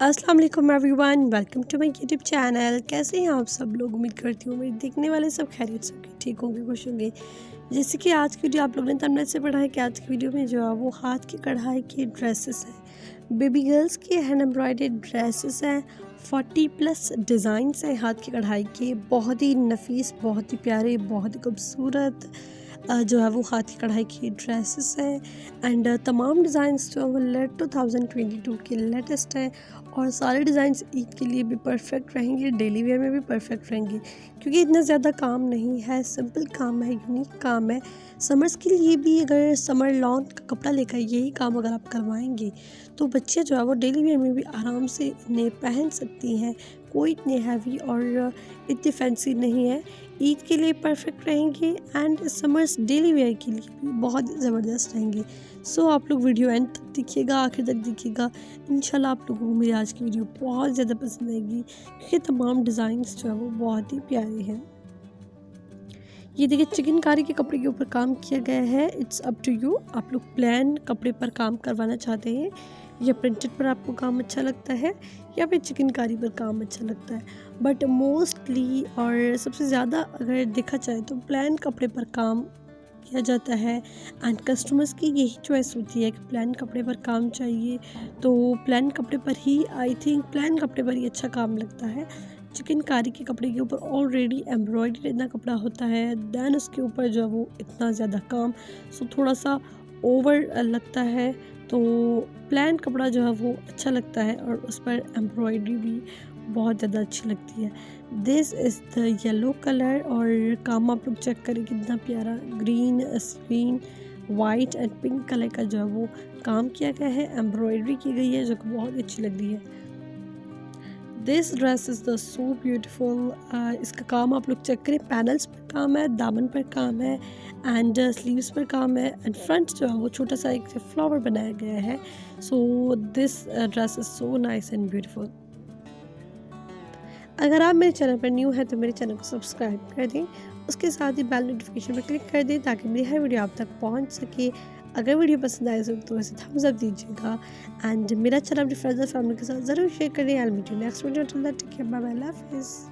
अस्सलाम वालेकुम everyone, welcome to my YouTube channel. कैसे हैं आप सब लोग? उम्मीद करती हूँ मेरे देखने वाले सब खैरियत से होंगे, ठीक होंगे, खुश होंगे। जैसे कि आज की वीडियो आप लोगों ने थंबनेल से पढ़ा है कि आज की वीडियो में जो है वो हाथ की कढ़ाई की ड्रेसेस हैं, बेबी गर्ल्स की हैंड एम्ब्रॉयडर्ड ड्रेसेस हैं, 40+ डिज़ाइंस हैं हाथ की कढ़ाई के, बहुत ही नफीस, बहुत ही प्यारे, बहुत ही खूबसूरत जो है वो हाथ की कढ़ाई की ड्रेसेस हैं। एंड तमाम डिज़ाइंस जो है वो 2022 के लेटेस्ट हैं और सारे डिज़ाइंस ईद के लिए भी परफेक्ट रहेंगे, डेली वेयर में भी परफेक्ट रहेंगे क्योंकि इतना ज़्यादा काम नहीं है, सिंपल काम है, यूनिक काम है। समर्स के लिए भी अगर समर लॉन्ग का कपड़ा लेकर यही काम अगर आप करवाएंगे तो बच्चे जो है वो डेली वेयर में भी आराम से इन्हें पहन सकती हैं। कोई इतने हैवी और इतने फैंसी नहीं है, ईद के लिए परफेक्ट रहेंगे एंड समर्स डेली वेयर के लिए भी बहुत ज़बरदस्त रहेंगे। सो आप लोग वीडियो एंड तक देखिएगा, आखिर तक देखिएगा। इंशाल्लाह आप लोगों को मेरी आज की वीडियो बहुत ज़्यादा पसंद आएगी क्योंकि तमाम डिज़ाइंस जो है वो बहुत ही प्यारे हैं। ये देखिए चिकनकारी के कपड़े के ऊपर काम किया गया है। इट्स अप टू यू, आप लोग प्लेन कपड़े पर काम करवाना चाहते हैं या प्रिंटेड पर आपको काम अच्छा लगता है या फिर चिकनकारी पर काम अच्छा लगता है। बट मोस्टली और सबसे ज़्यादा अगर देखा जाए तो प्लेन कपड़े पर काम किया जाता है एंड कस्टमर्स की यही चॉइस होती है कि प्लेन कपड़े पर काम चाहिए तो प्लेन कपड़े पर ही, आई थिंक प्लेन कपड़े पर ही अच्छा काम लगता है। चिकनकारी के कपड़े के ऊपर ऑलरेडी एम्ब्रॉयडरी इतना कपड़ा होता है, देन उसके ऊपर जो है वो इतना ज़्यादा काम, सो थोड़ा सा ओवर लगता है। तो प्लेन कपड़ा जो है वो अच्छा लगता है और उस पर एम्ब्रॉयडरी भी बहुत ज़्यादा अच्छी लगती है। This is the yellow colour और काम आप लोग चेक करें कितना प्यारा green, screen, white and pink colour का जो है वो काम किया गया है, एम्ब्रॉयडरी की गई है जो कि बहुत अच्छी लग रही है। This dress is the so beautiful. इसका काम आप लोग चेक करें, पैनल्स पर काम है, दामन पर काम है एंड स्लीव्स पर काम है एंड फ्रंट जो है वो छोटा सा एक फ्लावर बनाया गया है। So this dress is so nice and beautiful. अगर आप मेरे चैनल पर न्यू हैं तो मेरे चैनल को सब्सक्राइब कर दें, उसके साथ ही बेल नोटिफिकेशन पर क्लिक कर दें ताकि मेरी हर वीडियो आप तक पहुंच सके। अगर वीडियो पसंद आए तो वैसे थम्स अप दीजिएगा एंड मेरा चैनल अपने फ्रेंड्स और फैमिली के साथ ज़रूर शेयर करें। I will meet you next video, till then take care, bye bye, अल्लाह हाफिज़।